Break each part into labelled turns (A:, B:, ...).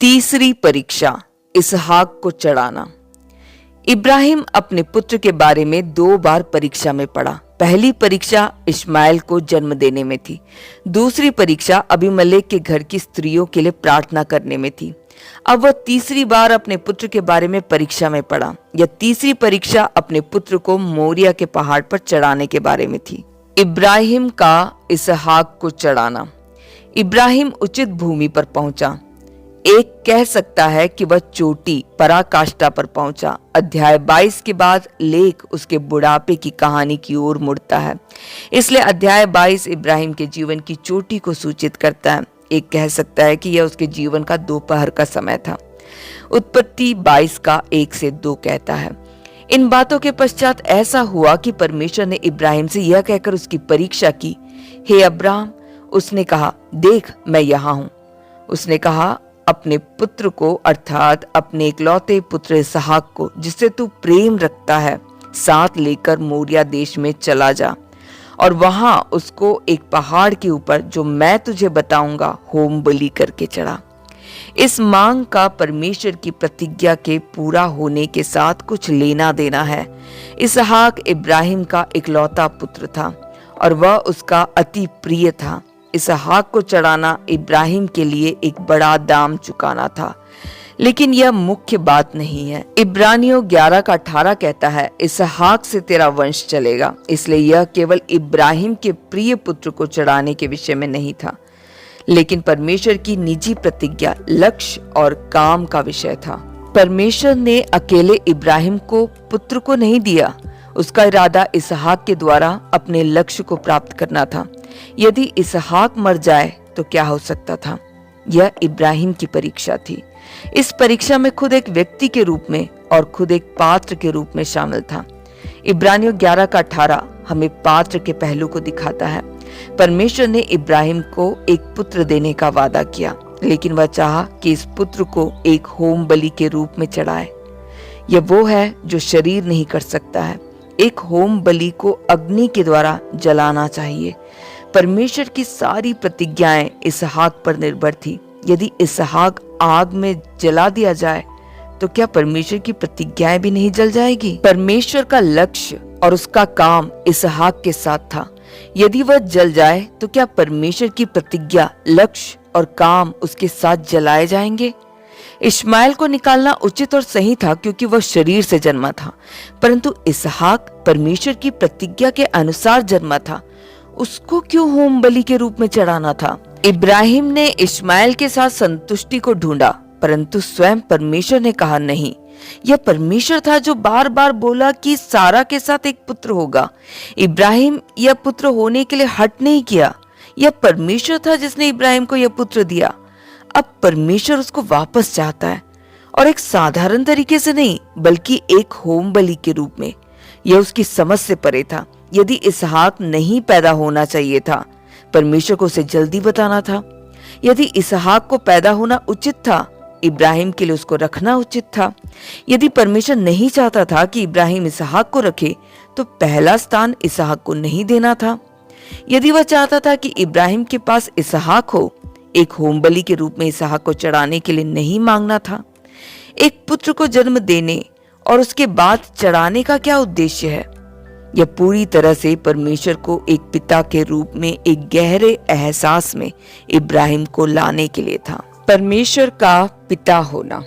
A: तीसरी परीक्षा, इसहाक को चढ़ाना। इब्राहिम अपने पुत्र के बारे में 2 बार परीक्षा में पड़ा। पहली परीक्षा इस्माइल को जन्म देने में थी। दूसरी परीक्षा अबीमेलेक के घर की स्त्रियों के लिए प्रार्थना करने में थी। अब वह तीसरी बार अपने पुत्र के बारे में परीक्षा में पड़ा। यह तीसरी परीक्षा अपने पुत्र को मोरिया के पहाड़ पर चढ़ाने के बारे में थी। इब्राहिम का इसहाक को चढ़ाना। इब्राहिम उचित भूमि पर पहुंचा। एक कह सकता है कि वह चोटी पराकाष्ठा पर पहुंचा। अध्याय 22 के बाद लेख उसके बुढ़ापे की कहानी की ओर मुड़ता है, इसलिए अध्याय 22 इब्राहिम के जीवन की चोटी को सूचित करता है। एक कह सकता है कि यह उसके जीवन का दोपहर का समय था। उत्पत्ति 22 का 1 से 2 कहता है, इन बातों के पश्चात ऐसा हुआ कि परमेश्वर ने इब्राहिम से यह कहकर उसकी परीक्षा की, हे अब्राहम। उसने कहा, देख मैं यहाँ हूँ। उसने कहा, अपने पुत्र को अर्थात अपने इकलौते पुत्र इसहाक को, जिससे तू प्रेम रखता है, साथ लेकर मोरिया देश में चला जा और वहां उसको एक पहाड़ के ऊपर जो मैं तुझे बताऊंगा होम बलि करके चढ़ा। इस मांग का परमेश्वर की प्रतिज्ञा के पूरा होने के साथ कुछ लेना देना है। इसहाक इब्राहिम का इकलौता पुत्र था और वह उसका अति प्रिय था। इसहाक को चढ़ाना इब्राहिम के लिए एक बड़ा दाम चुकाना था, लेकिन यह मुख्य बात नहीं है। इब्रानियों 11 का 18 कहता है, इसहाक से तेरा वंश चलेगा। इसलिए यह केवल इब्राहिम के प्रिय पुत्र को चढ़ाने के विषय में नहीं था, लेकिन परमेश्वर की निजी प्रतिज्ञा, लक्ष्य और काम का विषय था। परमेश्वर ने अकेले इब्राहिम को पुत्र को नहीं दिया। उसका इरादा इसहाक के द्वारा अपने लक्ष्य को प्राप्त करना था। यदि इसहाक मर जाए तो क्या हो सकता था? यह इब्राहिम की परीक्षा थी। इस परीक्षा में खुद एक व्यक्ति के रूप में और खुद एक पात्र के रूप में शामिल था। इब्रानियों 11 का 18 हमें पात्र के पहलू को दिखाता है। परमेश्वर ने इब्राहिम को एक पुत्र देने का वादा किया, लेकिन वह चाहा कि इस पुत्र को एक होम बलि के रूप में चढ़ाए। यह वो है जो शरीर नहीं कर सकता है। एक होम बलि को अग्नि के द्वारा जलाना चाहिए। परमेश्वर की सारी प्रतिज्ञाएं इसहाक पर निर्भर थी। यदि इसहाक आग में जला दिया जाए तो क्या परमेश्वर की प्रतिज्ञाएं भी नहीं जल जाएगी? परमेश्वर का लक्ष्य और उसका काम इसहाक के साथ था। यदि वह जल जाए तो क्या परमेश्वर की प्रतिज्ञा, लक्ष्य और काम उसके साथ जलाए जाएंगे? इश्माएल को निकालना उचित और सही था क्योंकि वह शरीर से जन्मा था, परंतु इसहाक परमेश्वर की प्रतिज्ञा के अनुसार जन्मा था। उसको क्यों होम बलि के रूप में चढ़ाना था? इब्राहिम ने इश्माएल के साथ संतुष्टि को ढूंढा, परंतु स्वयं परमेश्वर ने कहा नहीं। यह परमेश्वर था जो बार बार बोला कि सारा के साथ एक पुत्र होगा। इब्राहिम यह पुत्र होने के लिए हट नहीं किया। यह परमेश्वर था जिसने इब्राहिम को यह पुत्र दिया। अब परमेश्वर उसको वापस चाहता है, और एक साधारण तरीके से नहीं, बल्कि एक होम बलि के रूप में। यह उसकी समझ से परे था। यदि इसहाक नहीं पैदा होना चाहिए था, परमेश्वर को उसे जल्दी बताना था। यदि इसहाक को पैदा होना उचित था, इब्राहिम के लिए उसको रखना उचित था। यदि परमेश्वर नहीं चाहता था कि इब्राहिम इसहाक को रखे, तो पहला स्थान इसहाक को नहीं देना था। यदि वह चाहता था कि इब्राहिम के पास इसहाक हो, एक होम बलि के रूप में इसहाक को चढ़ाने के लिए नहीं मांगना था। एक पुत्र को जन्म देने और उसके बाद चढ़ाने का क्या उद्देश्य है? यह पूरी तरह से परमेश्वर को एक पिता के रूप में एक गहरे एहसास में इब्राहिम को लाने के लिए था। परमेश्वर का पिता होना।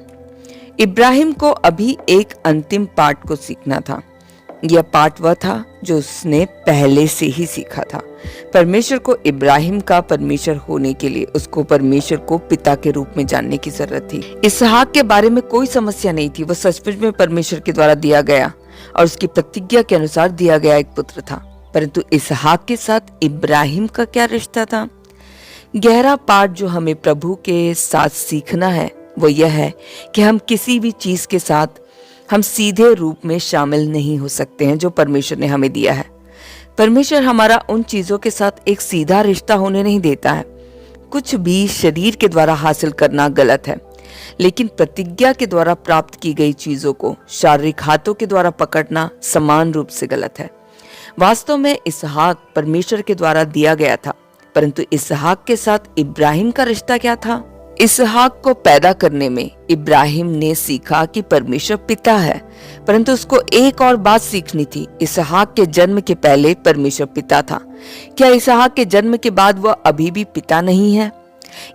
A: इब्राहिम को अभी एक अंतिम पाठ को सीखना था। यह पाठ वह था जो उसने पहले से ही सीखा था। परमेश्वर को इब्राहिम का परमेश्वर होने के लिए उसको परमेश्वर को पिता के रूप में जानने की जरूरत थी। इसहाक के बारे में कोई समस्या नहीं थी। वह सचमुच में परमेश्वर के द्वारा दिया गया और उसकी प्रतिज्ञा के अनुसार दिया गया एक पुत्र था, परंतु इसहाक के साथ इब्राहिम का क्या रिश्ता था? गहरा पाठ जो हमें प्रभु के साथ सीखना है वो यह है कि हम किसी भी चीज के साथ हम सीधे रूप में शामिल नहीं हो सकते हैं जो परमेश्वर ने हमें दिया है। परमेश्वर हमारा उन चीजों के साथ एक सीधा रिश्ता होने नहीं देता है। कुछ भी शरीर के द्वारा हासिल करना गलत है, लेकिन प्रतिज्ञा के द्वारा प्राप्त की गई चीजों को शारीरिक हाथों के द्वारा पकड़ना समान रूप से गलत है। वास्तव में इसहाक परमेश्वर के द्वारा दिया गया था, परंतु इसहाक के साथ इब्राहिम का रिश्ता क्या था? इसहाक को पैदा करने में इब्राहिम ने सीखा कि परमेश्वर पिता है, परंतु उसको एक और बात सीखनी थी। इसहाक के जन्म के पहले परमेश्वर पिता था। क्या इसहाक के जन्म के बाद वह अभी भी पिता नहीं है?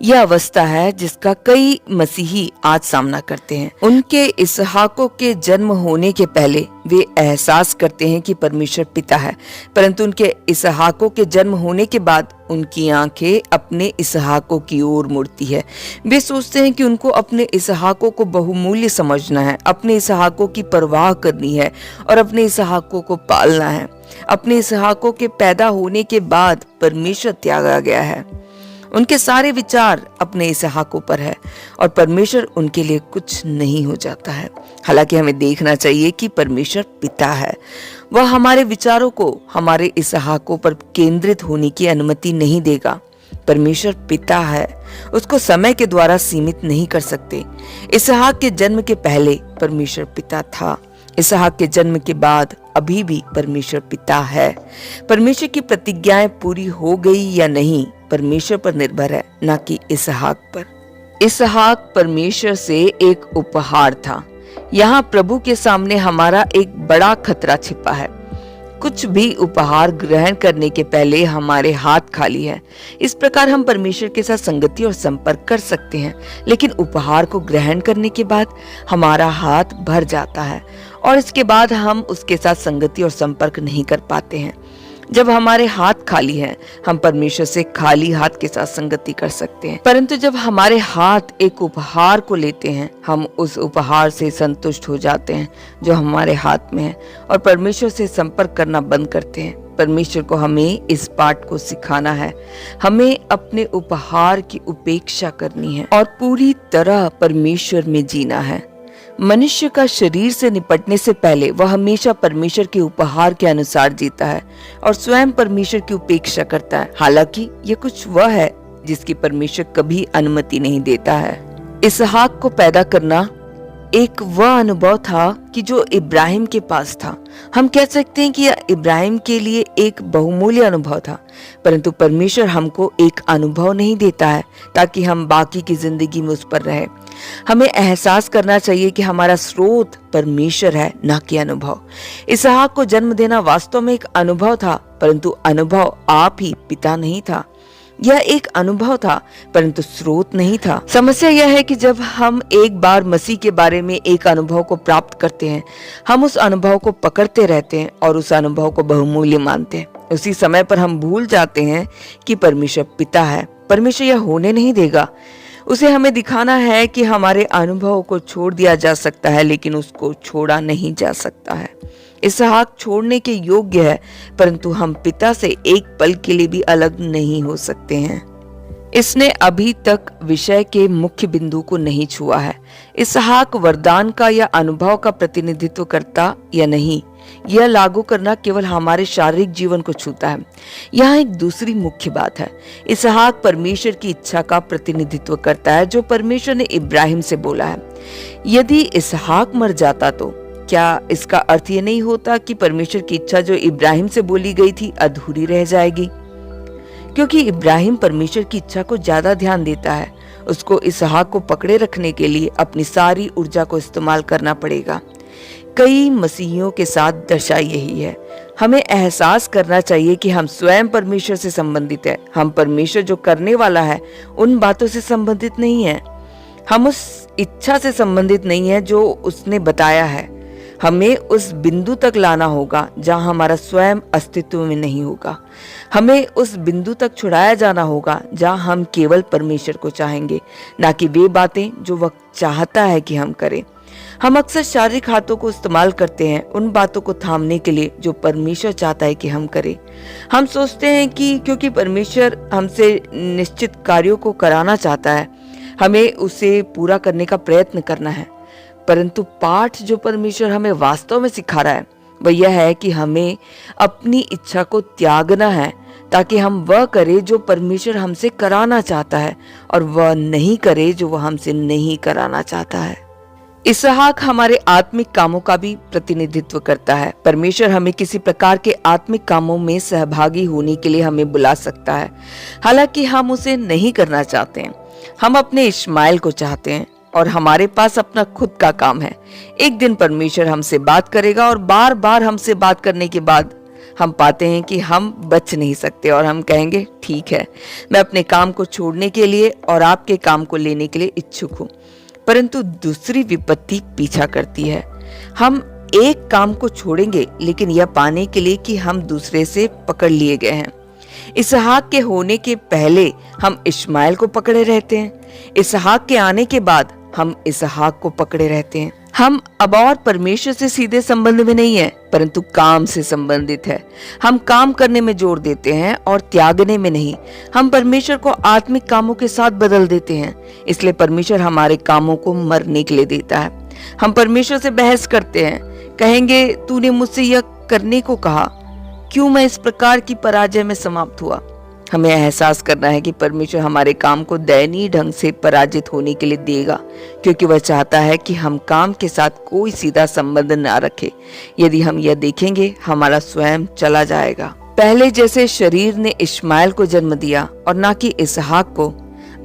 A: यह अवस्था है जिसका कई मसीही आज सामना करते हैं। उनके इसहाकों के जन्म होने के पहले वे एहसास करते हैं कि परमेश्वर पिता है, परंतु उनके इसहाकों के जन्म होने के बाद उनकी आंखें अपने इसहाकों की ओर मुड़ती है। वे सोचते हैं कि उनको अपने इसहाकों को बहुमूल्य समझना है, अपने इसहाकों की परवाह करनी है और अपने इसहाकों को पालना है। अपने इसहाकों के पैदा होने के बाद परमेश्वर त्यागा गया है। उनके सारे विचार अपने इसहाकों पर है और परमेश्वर उनके लिए कुछ नहीं हो जाता है। हालांकि हमें देखना चाहिए कि परमेश्वर पिता है। वह हमारे विचारों को हमारे इसहाकों पर केंद्रित होने की अनुमति नहीं देगा। परमेश्वर पिता है, उसको समय के द्वारा सीमित नहीं कर सकते। इसहाक के जन्म के पहले परमेश्वर पिता था, इसहाक के जन्म के बाद अभी भी परमेश्वर पिता है। परमेश्वर की प्रतिज्ञाएं पूरी हो गई या नहीं परमेश्वर पर निर्भर है, ना कि इसहाक पर। इसहाक परमेश्वर से एक उपहार था। यहाँ प्रभु के सामने हमारा एक बड़ा खतरा छिपा है। कुछ भी उपहार ग्रहण करने के पहले हमारे हाथ खाली है। इस प्रकार हम परमेश्वर के साथ संगति और संपर्क कर सकते हैं, लेकिन उपहार को ग्रहण करने के बाद हमारा हाथ भर जाता है और इसके बाद हम उसके साथ संगति और संपर्क नहीं कर पाते हैं। जब हमारे हाथ खाली हैं, हम परमेश्वर से खाली हाथ के साथ संगति कर सकते हैं, परंतु जब हमारे हाथ एक उपहार को लेते हैं, हम उस उपहार से संतुष्ट हो जाते हैं जो हमारे हाथ में है और परमेश्वर से संपर्क करना बंद करते हैं। परमेश्वर को हमें इस पाठ को सिखाना है। हमें अपने उपहार की उपेक्षा करनी है और पूरी तरह परमेश्वर में जीना है। मनुष्य का शरीर से निपटने से पहले वह हमेशा परमेश्वर के उपहार के अनुसार जीता है और स्वयं परमेश्वर की उपेक्षा करता है। हालांकि ये कुछ वह है जिसकी परमेश्वर कभी अनुमति नहीं देता है। इसहाक को पैदा करना एक वह अनुभव था कि जो इब्राहिम के पास था। हम कह सकते हैं कि यह इब्राहिम के लिए एक बहुमूल्य अनुभव था, परंतु परमेश्वर हमको एक अनुभव नहीं देता है ताकि हम बाकी की जिंदगी में उस पर रहे। हमें एहसास करना चाहिए कि हमारा स्रोत परमेश्वर है, ना कि अनुभव। इसहाक को जन्म देना वास्तव में एक अनुभव था, परंतु अनुभव आप ही पिता नहीं था। यह एक अनुभव था, परंतु स्रोत नहीं था। समस्या यह है कि जब हम एक बार मसीह के बारे में एक अनुभव को प्राप्त करते हैं, हम उस अनुभव को पकड़ते रहते हैं और उस अनुभव को बहुमूल्य मानते हैं। उसी समय पर हम भूल जाते हैं कि परमेश्वर पिता है। परमेश्वर यह होने नहीं देगा। उसे हमें दिखाना है कि हमारे अनुभव को छोड़ दिया जा सकता है, लेकिन उसको छोड़ा नहीं जा सकता है। इसहाक छोड़ने के योग्य है, परंतु हम पिता से एक पल के लिए भी अलग नहीं हो सकते हैं। इसने अभी तक विषय के मुख्य बिंदु को नहीं छुआ है। इसहाक वरदान का या अनुभव का प्रतिनिधित्व करता या नहीं, यह लागू करना केवल हमारे शारीरिक जीवन को छूता है। यहाँ एक दूसरी मुख्य बात है। इसहाक परमेश्वर की इच्छा का प्रतिनिधित्व करता है जो परमेश्वर ने इब्राहिम से बोला है। यदि इसहाक मर जाता तो क्या इसका अर्थ ये नहीं होता कि परमेश्वर की इच्छा जो इब्राहिम से बोली गई थी अधूरी रह जाएगी? क्योंकि इब्राहिम परमेश्वर की इच्छा को ज्यादा ध्यान देता है, उसको इसहाक को पकड़े रखने के लिए अपनी सारी ऊर्जा को इस्तेमाल करना पड़ेगा। कई मसीहियों के साथ दशा यही है। हमें एहसास करना चाहिए कि हम स्वयं परमेश्वर से संबंधित है। हम परमेश्वर जो करने वाला है उन बातों से संबंधित नहीं है। हम उस इच्छा से संबंधित नहीं है जो उसने बताया है। हमें उस बिंदु तक लाना होगा जहां हमारा स्वयं अस्तित्व में नहीं होगा। हमें उस बिंदु तक छुड़ाया जाना होगा जहां हम केवल परमेश्वर को चाहेंगे, ना कि वे बातें जो वह चाहता है कि हम करें। हम अक्सर शारीरिक हाथों को इस्तेमाल करते हैं उन बातों को थामने के लिए जो परमेश्वर चाहता है कि हम करें। हम सोचते हैं कि क्योंकि परमेश्वर हमसे निश्चित कार्यों को कराना चाहता है, हमें उसे पूरा करने का प्रयत्न करना है। परंतु पाठ जो परमेश्वर हमें वास्तव में सिखा रहा है वह यह है कि हमें अपनी इच्छा को त्यागना है ताकि हम वह करें जो परमेश्वर हमसे कराना चाहता है और वह नहीं करे जो वह हमसे नहीं कराना चाहता है। इसहाक हमारे आत्मिक कामों का भी प्रतिनिधित्व करता है। परमेश्वर हमें किसी प्रकार के आत्मिक कामों में सहभागी होने के लिए हमें बुला सकता है, हालांकि हम उसे नहीं करना चाहते हैं। हम अपने इश्माइल को चाहते हैं और हमारे पास अपना खुद का काम है। एक दिन परमेश्वर हमसे बात करेगा और बार बार हमसे बात करने के बाद हम पाते हैं कि हम बच नहीं सकते और हम कहेंगे ठीक है, मैं अपने काम को छोड़ने के लिए और आपके काम को लेने के लिए इच्छुक हूँ। परंतु दूसरी विपत्ति पीछा करती है। हम एक काम को छोड़ेंगे लेकिन यह पाने के लिए कि हम दूसरे से पकड़ लिए गए हैं। इसहाक के होने के पहले हम इश्माइल को पकड़े रहते हैं, इसहाक के आने के बाद हम इसहाक को पकड़े रहते हैं। हम अब और परमेश्वर से सीधे संबंध में नहीं है, परंतु काम से संबंधित है। हम काम करने में जोर देते हैं और त्यागने में नहीं। हम परमेश्वर को आत्मिक कामों के साथ बदल देते हैं, इसलिए परमेश्वर हमारे कामों को मरने के लिए देता है। हम परमेश्वर से बहस करते हैं, कहेंगे तूने मुझसे यह करने को कहा, क्यों मैं इस प्रकार की पराजय में समाप्त हुआ। हमें एहसास करना है कि परमेश्वर हमारे काम को दयनीय ढंग से पराजित होने के लिए देगा, क्योंकि वह चाहता है कि हम काम के साथ कोई सीधा संबंध ना रखें। यदि हम यह देखेंगे, हमारा स्वयं चला जाएगा। पहले जैसे शरीर ने इश्माइल को जन्म दिया और ना कि इसहाक को,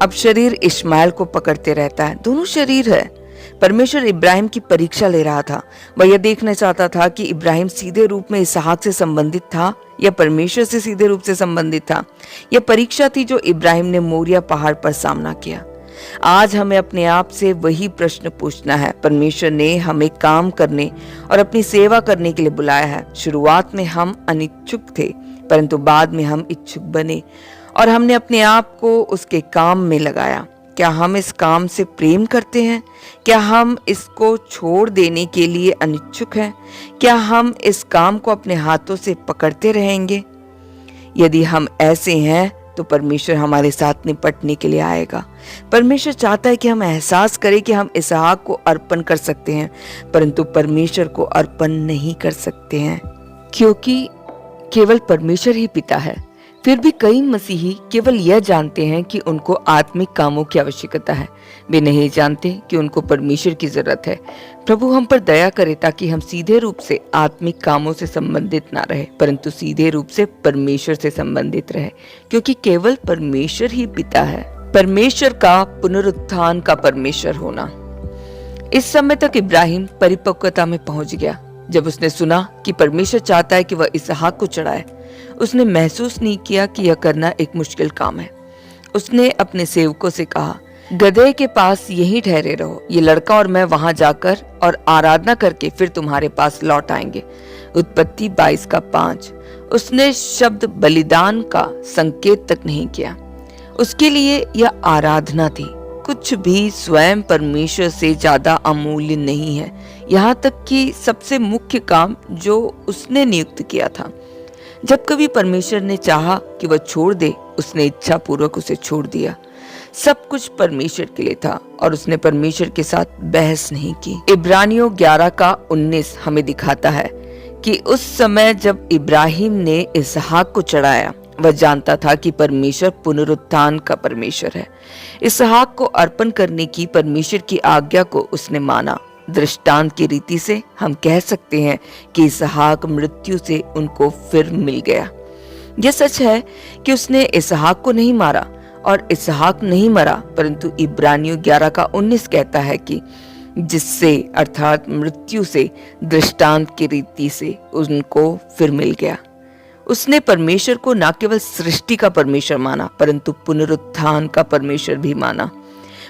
A: अब शरीर इश्माइल को पकड़ते रहता है। दोनों शरीर है। परमेश्वर इब्राहिम की परीक्षा ले रहा था। वह यह देखना चाहता था कि इब्राहिम सीधे रूप में इसहाक से संबंधित था या परमेश्वर से सीधे रूप से संबंधित था। यह परीक्षा थी जो इब्राहिम ने मोरिया पहाड़ पर सामना किया। आज हमें अपने आप से वही प्रश्न पूछना है। परमेश्वर ने हमें काम करने और अपनी सेवा करने के लिए बुलाया है। शुरुआत में हम अनिच्छुक थे, परंतु बाद में हम इच्छुक बने और हमने अपने आप को उसके काम में लगाया। क्या हम इस काम से प्रेम करते हैं? क्या हम इसको छोड़ देने के लिए अनिच्छुक हैं? क्या हम इस काम को अपने हाथों से पकड़ते रहेंगे? यदि हम ऐसे हैं तो परमेश्वर हमारे साथ निपटने के लिए आएगा। परमेश्वर चाहता है कि हम एहसास करें कि हम इसहाक को अर्पण कर सकते हैं, परंतु परमेश्वर को अर्पण नहीं कर सकते हैं, क्योंकि केवल परमेश्वर ही पिता है। फिर भी कई मसीही केवल यह जानते हैं कि उनको आत्मिक कामों की आवश्यकता है। वे नहीं जानते कि उनको परमेश्वर की जरूरत है। प्रभु हम पर दया करे ताकि हम सीधे रूप से आत्मिक कामों से संबंधित ना रहे, परंतु सीधे रूप से परमेश्वर से संबंधित रहे, क्योंकि केवल परमेश्वर ही पिता है। परमेश्वर का पुनरुत्थान का परमेश्वर होना। इस समय तक इब्राहिम परिपक्वता में पहुंच गया। जब उसने सुना कि परमेश्वर चाहता है कि वह इसहाक को चढ़ाए, उसने महसूस नहीं किया कि यह करना एक मुश्किल काम है। उसने अपने सेवकों से कहा, गधे के पास यहीं ठहरे रहो, ये लड़का और मैं वहां जाकर और आराधना करके फिर तुम्हारे पास लौट आएंगे। उत्पत्ति 22:5। उसने शब्द बलिदान का संकेत तक नहीं किया। उसके लिए यह आराधना थी। कुछ भी स्वयं परमेश्वर से ज्यादा अमूल्य नहीं है, यहाँ तक कि सबसे मुख्य काम जो उसने नियुक्त किया था। जब कभी परमेश्वर ने चाहा कि वह छोड़ दे, उसने इच्छा पूर्वक उसे छोड़ दिया। सब कुछ परमेश्वर के लिए था और उसने परमेश्वर के साथ बहस नहीं की। इब्रानियों 11:19 हमें दिखाता है कि उस समय जब इब्राहिम ने इसहाक को चढ़ाया, वह जानता था कि परमेश्वर पुनरुत्थान का परमेश्वर है। इसहाक को अर्पण करने की परमेश्वर की आज्ञा को उसने माना। दृष्टांत की रीति से हम कह सकते हैं कि इसहाक मृत्यु से उनको फिर मिल गया। यह सच है कि उसने इसहाक को नहीं मारा और इसहाक नहीं मरा, परंतु इब्रानियों 11:19 कहता है कि जिससे अर्थात मृत्यु से दृष्टांत की रीति से उनको फिर मिल गया। उसने परमेश्वर को न केवल सृष्टि का परमेश्वर माना, परंतु पुनरुत्थान का परमेश्वर भी माना।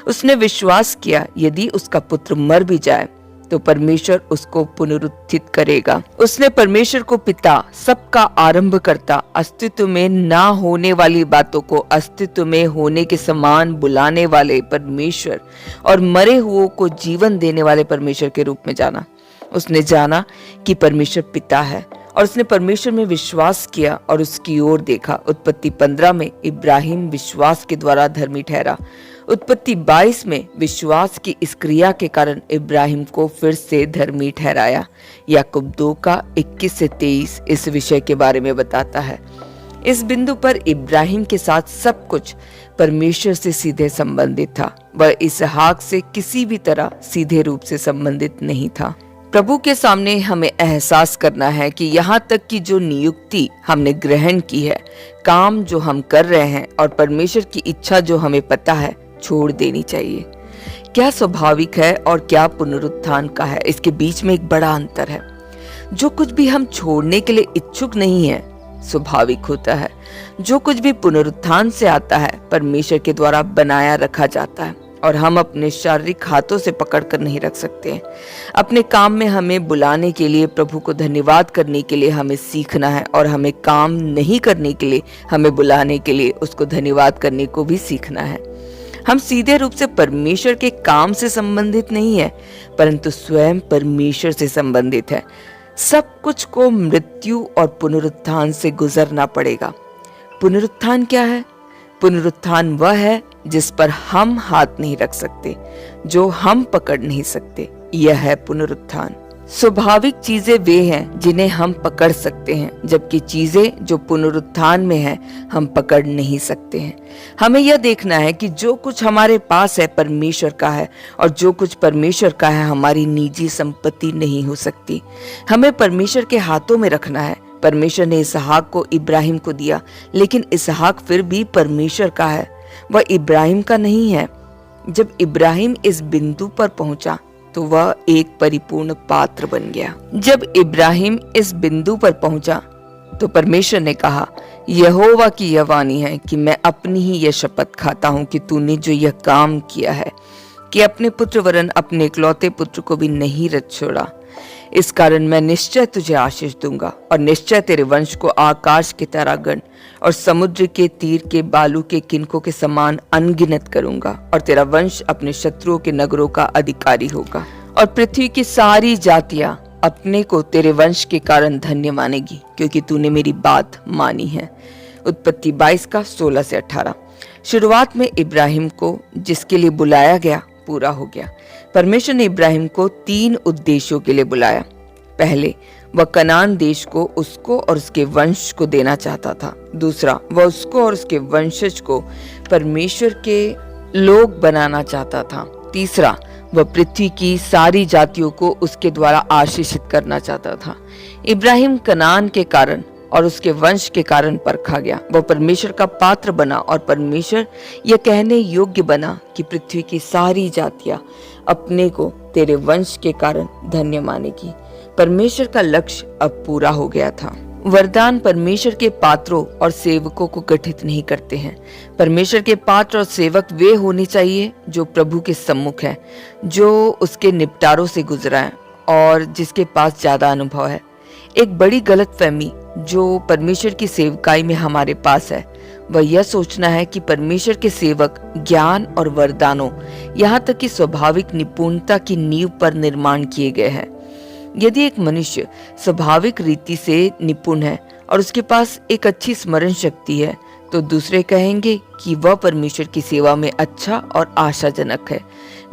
A: उसने विश्वास किया यदि उसका पुत्र मर भी जाए तो परमेश्वर उसको पुनरुत्थित करेगा। उसने परमेश्वर को पिता, सबका आरंभकर्ता, अस्तित्व में ना होने वाली बातों को अस्तित्व में होने के समान बुलाने वाले परमेश्वर और मरे हुओं को जीवन देने वाले परमेश्वर के रूप में जाना। उसने जाना कि परमेश्वर पिता है और उसने परमेश्वर में विश्वास किया और उसकी ओर देखा। उत्पत्ति 15 में इब्राहिम विश्वास के द्वारा धर्मी ठहरा। उत्पत्ति 22 में विश्वास की इस क्रिया के कारण इब्राहिम को फिर से धर्मी ठहराया। याकूब 2:21-23 इस विषय के बारे में बताता है। इस बिंदु पर इब्राहिम के साथ सब कुछ परमेश्वर से सीधे संबंधित था। वह इसहाक से किसी भी तरह सीधे रूप से संबंधित नहीं था। प्रभु के सामने हमें एहसास करना है कि यहाँ तक कि जो नियुक्ति हमने ग्रहण की है, काम जो हम कर रहे हैं और परमेश्वर की इच्छा जो हमें पता है, छोड़ देनी चाहिए। क्या स्वाभाविक है और क्या पुनरुत्थान का है, इसके बीच में एक बड़ा अंतर है। जो कुछ भी हम छोड़ने के लिए इच्छुक नहीं है स्वाभाविक होता है। जो कुछ भी पुनरुत्थान से आता है परमेश्वर के द्वारा बनाया रखा जाता है और हम अपने शारीरिक हाथों से पकड़ कर नहीं रख सकते हैं। अपने काम में हमें बुलाने के लिए, प्रभु को धन्यवाद करने के लिए हमें सीखना है और हमें काम नहीं करने के लिए, हमें बुलाने के लिए उसको धन्यवाद करने को भी सीखना है। हम सीधे रूप से परमेश्वर के काम से संबंधित नहीं है, परंतु स्वयं परमेश्वर से संबंधित है। सब कुछ को मृत्यु और पुनरुत्थान से गुजरना पड़ेगा। पुनरुत्थान क्या है? पुनरुत्थान वह है जिस पर हम हाथ नहीं रख सकते, जो हम पकड़ नहीं सकते, यह है पुनरुत्थान। स्वाभाविक चीजें वे हैं जिन्हें हम पकड़ सकते हैं, जबकि चीजें जो पुनरुत्थान में हैं हम पकड़ नहीं सकते हैं। हमें यह देखना है कि जो कुछ हमारे पास है परमेश्वर का है, और जो कुछ परमेश्वर का है हमारी निजी संपत्ति नहीं हो सकती। हमें परमेश्वर के हाथों में रखना है। परमेश्वर ने इसहाक को इब्राहिम को दिया, लेकिन इसहाक फिर भी परमेश्वर का है, वह इब्राहिम का नहीं है। जब इब्राहिम इस बिंदु पर पहुंचा तो वह एक परिपूर्ण पात्र बन गया। जब इब्राहिम इस बिंदु पर पहुंचा तो परमेश्वर ने कहा, यहोवा की यह वाणी है कि मैं अपनी ही यह शपथ खाता हूं कि तूने जो यह काम किया है कि अपने पुत्र वरन अपने इकलौते पुत्र को भी नहीं रख छोड़ा, इस कारण मैं निश्चय तुझे आशीष दूंगा और निश्चय तेरे वंश को आकाश के तारागण और समुद्र के तीर के बालू के किनकों के समान अनगिनत करूंगा, और तेरा वंश अपने शत्रुओं के नगरों का अधिकारी होगा, और पृथ्वी की सारी जातियां अपने को तेरे वंश के कारण धन्य मानेगी, क्योंकि तूने मेरी बात मानी है। उत्पत्ति 22 का 16 से 18। शुरुआत में इब्राहिम को जिसके लिए बुलाया गया पूरा हो गया। परमेश्वर ने इब्राहिम को 3 उद्देश्यों के लिए बुलाया। पहले, वह कनान देश को उसको और उसके वंश को देना चाहता था। दूसरा, वह उसको और उसके वंशज को परमेश्वर के लोग बनाना चाहता था। तीसरा, वह पृथ्वी की सारी जातियों को उसके द्वारा आशीषित करना चाहता था। इब्राहिम कनान के कारण और उसके वंश के कारण परखा गया। वह परमेश्वर का पात्र बना और परमेश्वर यह कहने योग्य बना कि पृथ्वी की सारी जातियां अपने को तेरे वंश के कारण धन्य मानेगी। परमेश्वर का लक्ष्य अब पूरा हो गया था। वरदान परमेश्वर के पात्रों और सेवकों को गठित नहीं करते हैं। परमेश्वर के पात्र और सेवक वे होने चाहिए जो प्रभु के सम्मुख है, जो उसके निपटारों से गुजरा है और जिसके पास ज्यादा अनुभव है। एक बड़ी गलतफहमी जो परमेश्वर की सेवकाई में हमारे पास है वह यह सोचना है कि परमेश्वर के सेवक ज्ञान और वरदानों, यहाँ तक कि स्वाभाविक निपुणता की नींव पर निर्माण किए गए हैं। यदि एक मनुष्य स्वाभाविक रीति से निपुण है और उसके पास एक अच्छी स्मरण शक्ति है, तो दूसरे कहेंगे कि वह परमेश्वर की सेवा में अच्छा और आशाजनक है।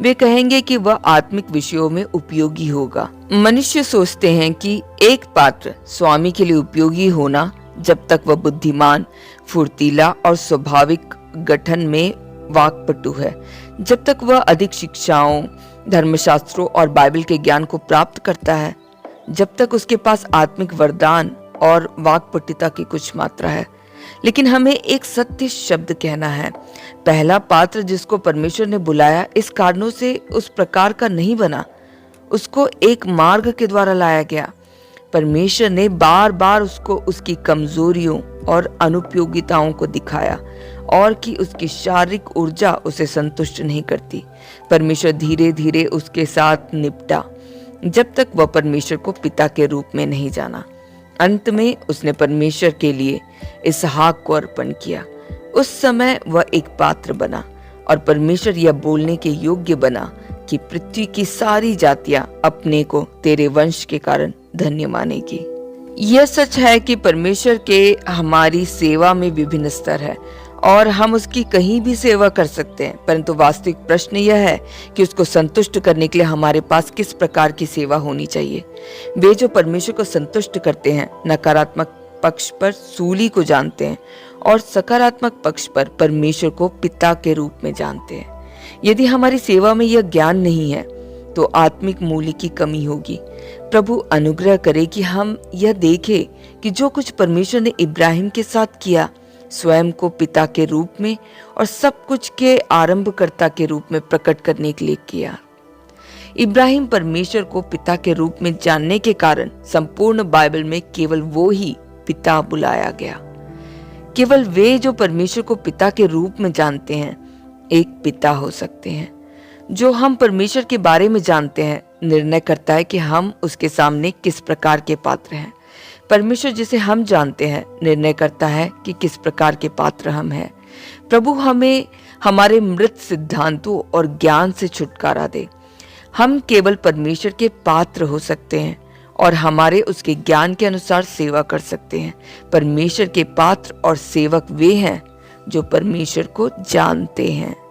A: वे कहेंगे कि वह आत्मिक विषयों में उपयोगी होगा। मनुष्य सोचते हैं कि एक पात्र स्वामी के लिए उपयोगी होना जब तक वह बुद्धिमान, फुर्तीला और स्वाभाविक गठन में वाक्पटु है, जब तक वह अधिक शिक्षाओं, धर्मशास्त्रों और बाइबल के ज्ञान को प्राप्त करता है, जब तक उसके पास आत्मिक वरदान और वाक्पटुता की कुछ मात्रा है। लेकिन हमें एक सत्य शब्द कहना है। पहला पात्र जिसको परमेश्वर ने बुलाया इस कारणों से उस प्रकार का नहीं बना, उसको एक मार्ग के द्वारा लाया गया। परमेश्वर ने बार बार उसको उसकी कमजोरियों और अनुपयोगिताओं को दिखाया और कि उसकी शारीरिक ऊर्जा उसे संतुष्ट नहीं करती। परमेश्वर धीरे धीरे उसके साथ निपटा जब तक वह परमेश्वर को पिता के रूप में नहीं जाना। अंत में उसने परमेश्वर के लिए इसहाक को अर्पण किया। उस समय वह एक पात्र बना और परमेश्वर यह बोलने के योग्य बना कि पृथ्वी की सारी जातियां अपने को तेरे वंश के कारण धन्य मानेगी। यह सच है कि परमेश्वर के हमारी सेवा में विभिन्न स्तर है और हम उसकी कहीं भी सेवा कर सकते हैं, परंतु वास्तविक प्रश्न यह है कि उसको संतुष्ट करने के लिए हमारे पास किस प्रकार की सेवा होनी चाहिए। वे जो परमेश्वर को संतुष्ट करते हैं नकारात्मक पक्ष पर सूली को जानते हैं और सकारात्मक पक्ष पर परमेश्वर को पिता के रूप में जानते हैं। यदि हमारी सेवा में यह ज्ञान नहीं है तो आत्मिक मूल्य की कमी होगी। प्रभु अनुग्रह करे कि हम यह देखें कि जो कुछ परमेश्वर ने इब्राहिम के साथ किया स्वयं को पिता के रूप में और सब कुछ के आरंभकर्ता के रूप में प्रकट करने के लिए किया। इब्राहिम परमेश्वर को पिता के रूप में जानने के कारण संपूर्ण बाइबल में केवल वो ही पिता बुलाया गया। केवल वे जो परमेश्वर को पिता के रूप में जानते हैं एक पिता हो सकते हैं। जो हम परमेश्वर के बारे में जानते हैं निर्णय करता है कि हम उसके सामने किस प्रकार के पात्र हैं। परमेश्वर जिसे हम जानते हैं निर्णय करता है कि किस प्रकार के पात्र हम हैं। प्रभु हमें हमारे मृत सिद्धांतों और ज्ञान से छुटकारा दे। हम केवल परमेश्वर के पात्र हो सकते हैं और हमारे उसके ज्ञान के अनुसार सेवा कर सकते हैं। परमेश्वर के पात्र और सेवक वे हैं जो परमेश्वर को जानते हैं।